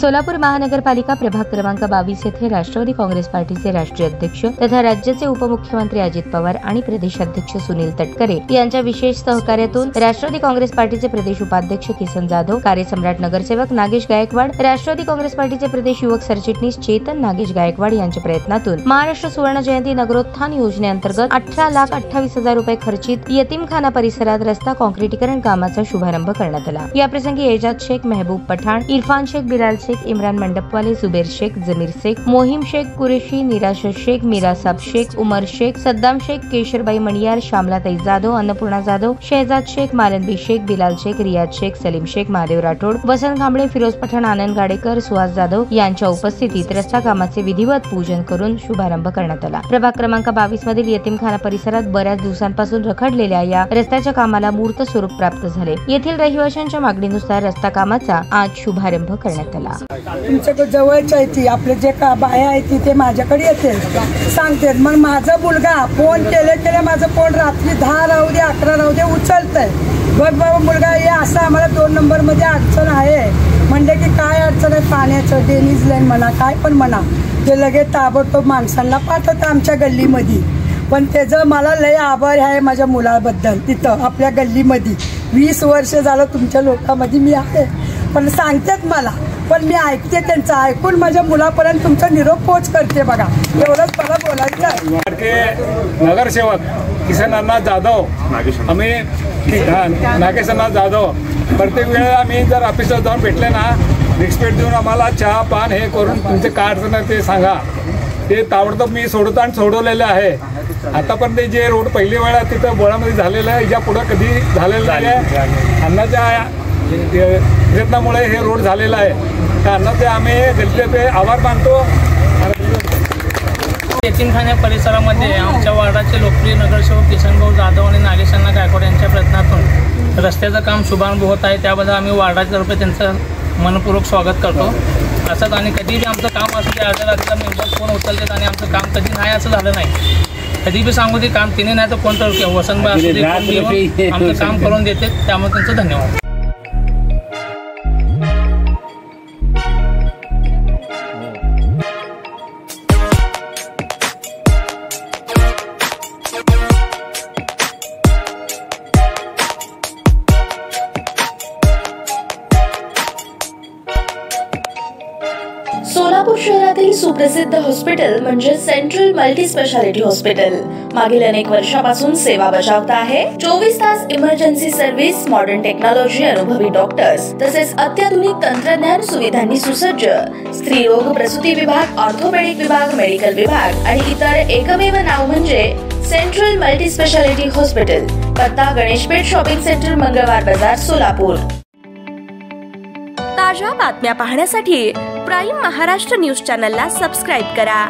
सोलापूर महानगरपालिका प्रभाग क्रमांक 22 येथे राष्ट्रवादी काँग्रेस पार्टीचे राष्ट्रीय अध्यक्ष तथा राज्याचे उपमुख्यमंत्री अजित पवार आणि प्रदेशाध्यक्ष सुनील तटकरे यांच्या विशेष सहकार्यातून राष्ट्रवादी काँग्रेस पार्टीचे प्रदेश उपाध्यक्ष किसन जाधव, कार्यसम्राट नगरसेवक नागेश गायकवाड, राष्ट्रवादी काँग्रेस पार्टीचे प्रदेश युवक सरचिटणीस चेतन नागेश गायकवाड यांच्या प्रयत्नातून महाराष्ट्र सुवर्ण जयंती नगरोत्थान योजनेअंतर्गत 18,28,000 रुपये खर्चित यतीमखाना परिसरात रस्ता काँक्रिटीकरण कामाचा शुभारंभ करण्यात आला। याप्रसंगी एजाज शेख, मेहबूब पठाण, इरफान शेख, बिलाल शेख, इम्रान मंडपवाले, जुबेर शेख, जमीर शेख, मोहिम शेख कुरेशी, निराशा शेख, मीरासाब शेख, उमर शेख, सद्दाम शेख, केशरबाई मणियार, श्यामलाताई जाधव, अन्नपूर्णा जाधव, शहजाद शेख, मालनबी शेख, बिलाल शेख, रियाज शेख, सलीम शेख, महादेव राठोड, वसंत कांबळे, फिरोज पठाण, आनंद गाडेकर, सुहास जाधव यांच्या उपस्थितीत रस्ता कामाचे विधिवत पूजन करून शुभारंभ करण्यात आला। प्रभाग क्रमांक 22 मधील यतीमखाना परिसरात बऱ्याच दिवसांपासून रखडलेल्या या रस्त्याच्या कामाला मूर्त स्वरूप प्राप्त झाले। येथील रहिवाशांच्या मागणीनुसार रस्ता कामाचा आज शुभारंभ करण्यात आला। तुमच्याकडे जवळच्या आहे आपले जे का बाया आहे ते माझ्याकडे येते, सांगते मग माझा मुलगा फोन केले माझं फोन रात्री 10 राहू दे 11 राहू दे उचलतंय, बघ बाबा मुलगा हे असं आम्हाला 2 नंबर मध्ये अडचण आहे म्हणजे की काय अडचण आहे, पाण्याचं ड्रेनेज लाईन म्हणा काय पण म्हणा ते लगेच ताबडतोब माणसांना पाठवतं आमच्या गल्लीमध्ये। पण त्याचं मला लय आभार आहे माझ्या मुलाबद्दल। तिथं आपल्या गल्लीमध्ये 20 वर्ष झालं तुमच्या लोकांमध्ये मी आहे, पण सांगतात मला, पण मी ऐकते त्यांचं, ऐकून माझ्या मुलापर्यंत तुमचा निरोप पोच करते बघा, एवढंच मला बोलायचं आहे। नगरसेवक किसन अण्णा जाधव, आम्ही नागेश अण्णा जाधव प्रत्येक वेळेला आम्ही जर ऑफिसला जाऊन भेटले ना रिस्पेक्ट देऊन आम्हाला चहा पान हे करून तुमचे काय अडचण आहे ते सांगा, ते ताबडतोब मी सोडतो आणि सोडवलेलं आहे। आतापर्यंत जे रोड पहिली वेळा तिथं बोळामध्ये झालेलं आहे, या पुढं कधी झालेलं नाही आहे। अण्णाच्या प्रयत्नामुळे हे रोड झालेलं आहे, त्या अण्णाचे आम्ही गल्लीचे आभार मानतो। यतीमखाना परिसरामध्ये आमच्या वार्डाचे लोकप्रिय नगरसेवक किसनभाऊ जाधव आणि नागेश अण्णा गायकवाड यांच्या प्रयत्नातून रस्त्याचं काम शुभारंभ होत आहे, त्याबद्दल आम्ही वार्डाच्या तर्फे त्यांचं मनपूर्वक स्वागत करतो। असंच आणि कधी बी आमचं काम असं ते अर्ध्या रात्रीला मेंबर फोन उचलतात आणि आमचं काम कधी नाही असं झालं नाही, कधी बी सांगू दे काम तिने नाही तर कोणतं वसंतभाई असू दे आमचं काम करून देते, त्यामुळे त्यांचं धन्यवाद। सोलापूर शहरातील सुप्रसिद्ध हॉस्पिटल म्हणजे सेंट्रल मल्टी स्पेशालिटी हॉस्पिटल मागील अनेक वर्षापासून सेवा बजावत आहे। 24 तास इमर्जन्सी सर्व्हिस, मॉडर्न टेक्नॉलॉजी, अनुभवी डॉक्टर्स तसेच अत्याधुनिक तंत्रज्ञान सुविधांनी सुसज्ज स्त्रीरोग प्रसूती विभाग, ऑर्थोपेडिक विभाग, मेडिकल विभाग आणि इतर एकमेव नाव म्हणजे सेंट्रल मल्टी स्पेशालिटी हॉस्पिटल। पत्ता गणेशपेठ शॉपिंग सेंटर, मंगळवार बाजार, सोलापूर। ताज्या बातम्या पाहण्यासाठी प्राईम महाराष्ट्र न्यूज चॅनलला सबस्क्राईब करा।